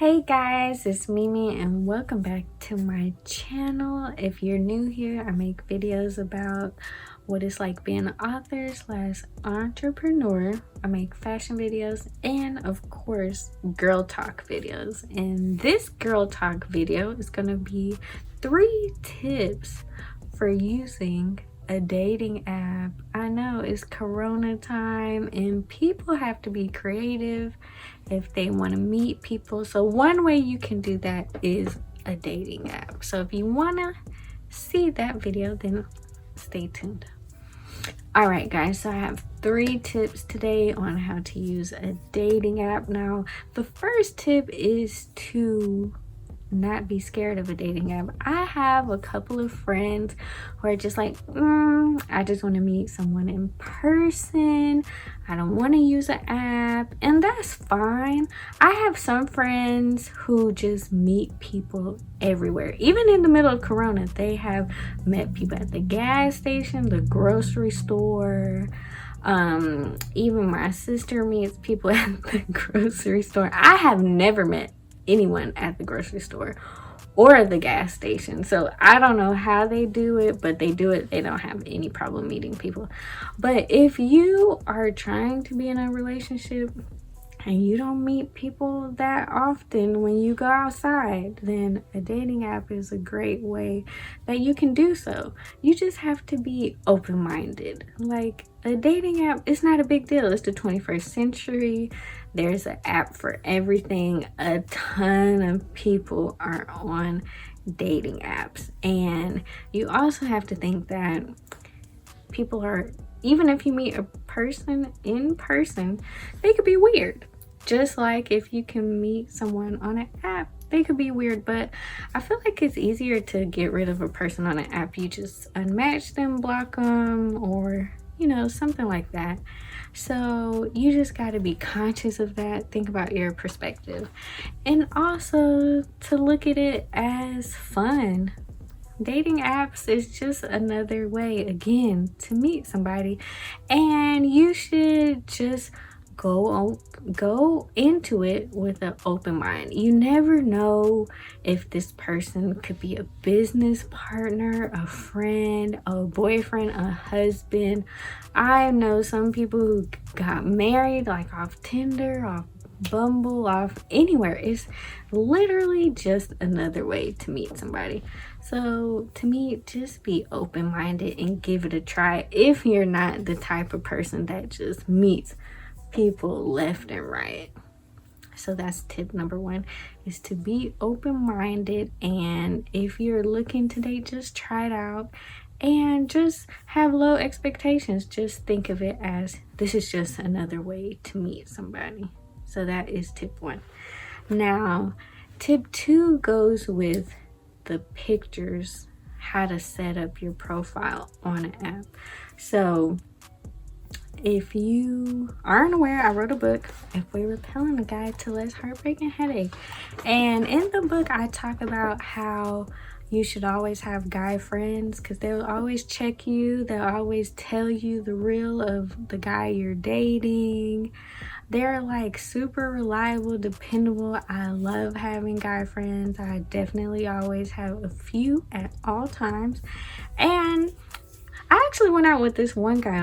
Hey guys, it's Mimi and welcome back to my channel. If you're new here, I make videos about what it's like being an author slash entrepreneur. I make fashion videos and of course girl talk videos. And this girl talk video is going to be 3 tips for using a dating app. I know it's Corona time and people have to be creative if they want to meet people. So one way you can do that is a dating app. So if you want to see that video, then stay tuned. All right guys, so I have 3 tips today on how to use a dating app. Now the first tip is to not be scared of a dating app. I have a couple of friends who are just like, I just want to meet someone in person. I don't want to use an app, and that's fine. I have some friends who just meet people everywhere. Even in the middle of Corona, they have met people at the gas station, the grocery store. Even my sister meets people at the grocery store. I have never met anyone at the grocery store or the gas station, so I don't know how they do it, but they do it. They don't have any problem meeting people. But if you are trying to be in a relationship and you don't meet people that often when you go outside, then a dating app is a great way that you can do so. You just have to be open-minded. Like, a dating app, it's not a big deal. It's the 21st century. There's an app for everything. A ton of people are on dating apps. And you also have to think that people are, even if you meet a person in person, they could be weird. Just like if you can meet someone on an app, they could be weird. But I feel like it's easier to get rid of a person on an app. You just unmatch them, block them, or something like that. So you just got to be conscious of that. Think about your perspective, and also to look at it as fun. Dating apps is just another way, again, to meet somebody, and you should just go into it with an open mind. You never know if this person could be a business partner, a friend, a boyfriend, a husband. I know some people who got married like off Tinder, off Bumble, off anywhere. It's literally just another way to meet somebody. So to me, just be open-minded and give it a try if you're not the type of person that just meets people left and right. So that's tip number 1, is to be open-minded. And if you're looking to date, just try it out and just have low expectations. Just think of it as this is just another way to meet somebody. So that is tip 1. Now tip 2 goes with the pictures, how to set up your profile on an app. So if you aren't aware, I wrote a book, If We Were Repelling, a Guide to Less Heartbreak and Headache. And in the book, I talk about how you should always have guy friends, because they'll always check you. They'll always tell you the real of the guy you're dating. They're like super reliable, dependable. I love having guy friends. I definitely always have a few at all times. And I actually went out with this one guy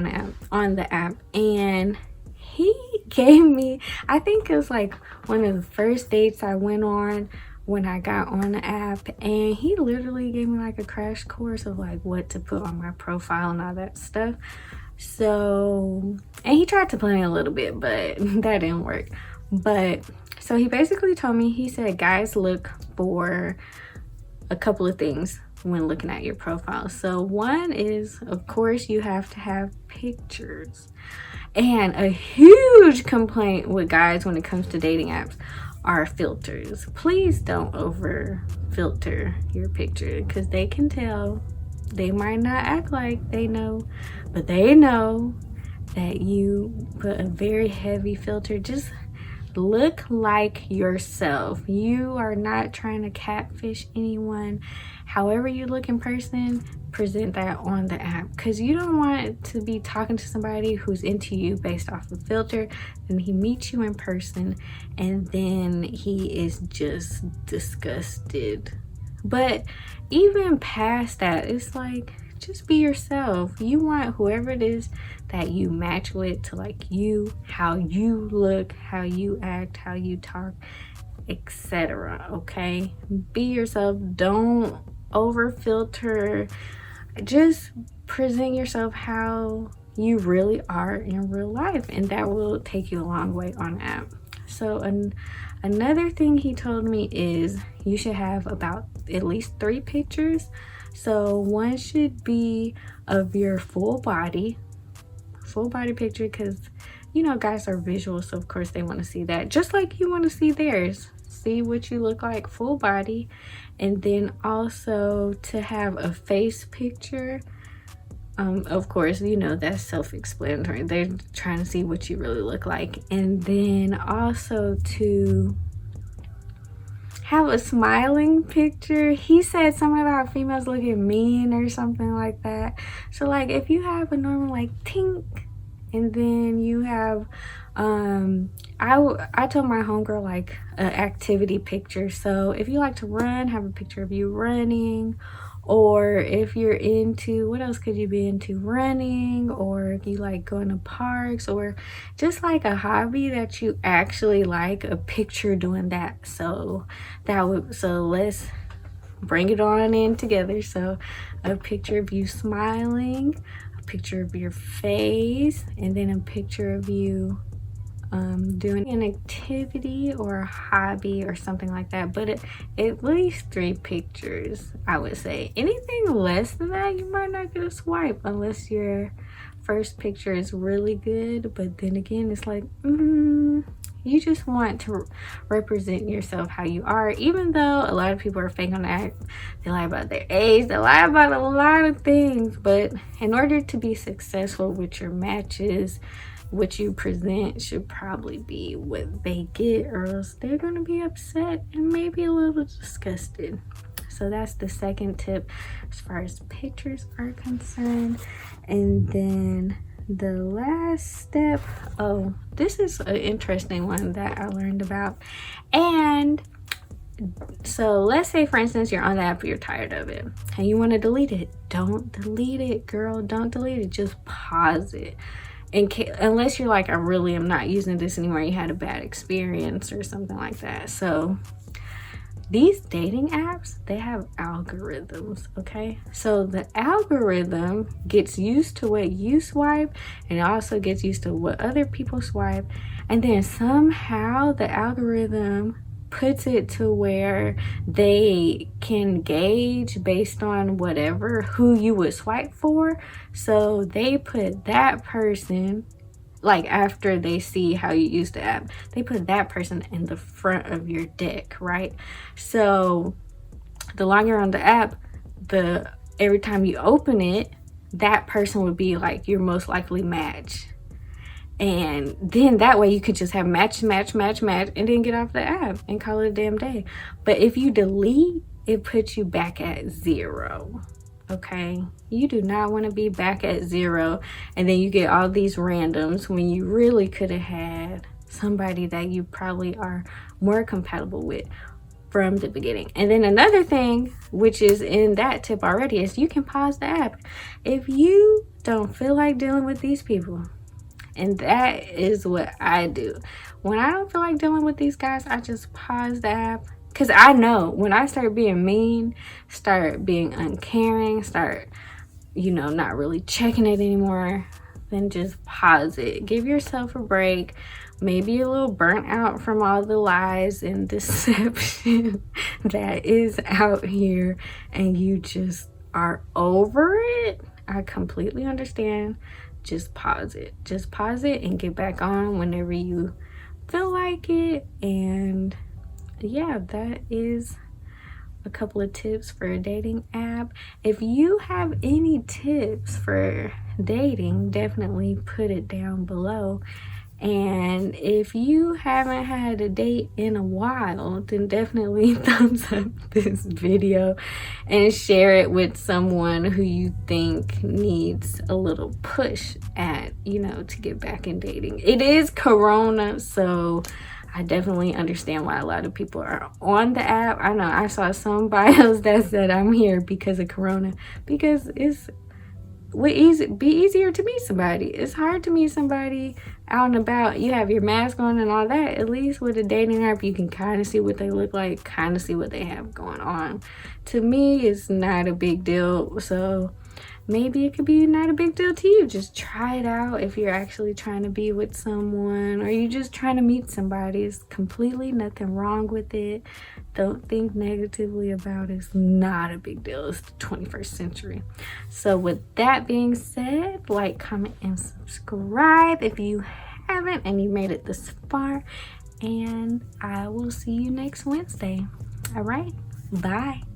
on the app, and he gave me, I think it was like one of the first dates I went on when I got on the app, and he literally gave me like a crash course of like what to put on my profile and all that stuff. So, and he tried to play me a little bit, but that didn't work. But so he basically told me, he said guys look for a couple of things when looking at your profile. So one is, of course, you have to have pictures. And a huge complaint with guys when it comes to dating apps are filters. Please don't over filter your picture, because they can tell. They might not act like they know, but they know that you put a very heavy filter. Just look like yourself. You are not trying to catfish anyone. However you look in person, present that on the app, because you don't want to be talking to somebody who's into you based off of filter, and he meets you in person and then he is just disgusted. But even past that, it's like, just be yourself. You want whoever it is that you match with to like you, how you look, how you act, how you talk, etc. Okay, be yourself. Don't over filter. Just present yourself how you really are in real life, and that will take you a long way on app. So another thing he told me is you should have about at least 3 pictures. So one should be of your full body picture, because you know guys are visual, so of course they want to see that, just like you want to see theirs, see what you look like full body. And then also to have a face picture. Of course, you know, that's self-explanatory. They're trying to see what you really look like. And then also to have a smiling picture. He said something about females looking mean or something like that. So like if you have a normal like tink, and then you have I told my homegirl like an activity picture. So if you like to run, have a picture of you running. Or if you're into, what else could you be into? Running, or if you like going to parks, or just like a hobby that you actually like, a picture doing that. So let's bring it on in together. So a picture of you smiling, a picture of your face, and then a picture of you doing an activity or a hobby or something like that. But at least 3 pictures, I would say. Anything less than that, you might not get a swipe unless your first picture is really good. But then again, it's like you just want to represent yourself how you are. Even though a lot of people are fake on that, they lie about their age, they lie about a lot of things. But in order to be successful with your matches, what you present should probably be what they get, or else they're going to be upset and maybe a little disgusted. So that's the second tip as far as pictures are concerned. And then the last step, oh, this is an interesting one that I learned about. And so let's say, for instance, you're on the app, you're tired of it and you want to delete it. Don't delete it, girl. Don't delete it. Just pause it. Unless you're like, I really am not using this anymore, you had a bad experience or something like that. So these dating apps, they have algorithms, okay? So the algorithm gets used to what you swipe, and it also gets used to what other people swipe, and then somehow the algorithm puts it to where they can gauge based on whatever who you would swipe for. So they put that person, like after they see how you use the app, they put that person in the front of your deck, right? So the longer you're on the app, every time you open it, that person would be like your most likely match. And then that way you could just have match, and then get off the app and call it a damn day. But if you delete, it puts you back at 0. Okay, you do not want to be back at 0, and then you get all these randoms when you really could have had somebody that you probably are more compatible with from the beginning. And then another thing, which is in that tip already, is you can pause the app if you don't feel like dealing with these people. And that is what I do. When I don't feel like dealing with these guys, I just pause the app. Because I know when I start being mean, start being uncaring, start, not really checking it anymore, then just pause it. Give yourself a break. Maybe a little burnt out from all the lies and deception that is out here, and you just are over it. I completely understand. Just pause it and get back on whenever you feel like it. And yeah, that is a couple of tips for a dating app. If you have any tips for dating, definitely put it down below. And if you haven't had a date in a while, then definitely thumbs up this video and share it with someone who you think needs a little push at, you know, to get back in dating. It is Corona, so I definitely understand why a lot of people are on the app. I know I saw some bios that said I'm here because of Corona, because it's be easier to meet somebody. It's hard to meet somebody out and about. You have your mask on and all that. At least with a dating app, you can kind of see what they look like, kind of see what they have going on. To me, it's not a big deal. So maybe it could be not a big deal to you. Just try it out if you're actually trying to be with someone, or you just trying to meet somebody. It's completely nothing wrong with it. Don't think negatively about it. It's not a big deal. It's the 21st century. So with that being said, like, comment, and subscribe if you haven't and you made it this far. And I will see you next Wednesday. All right, bye.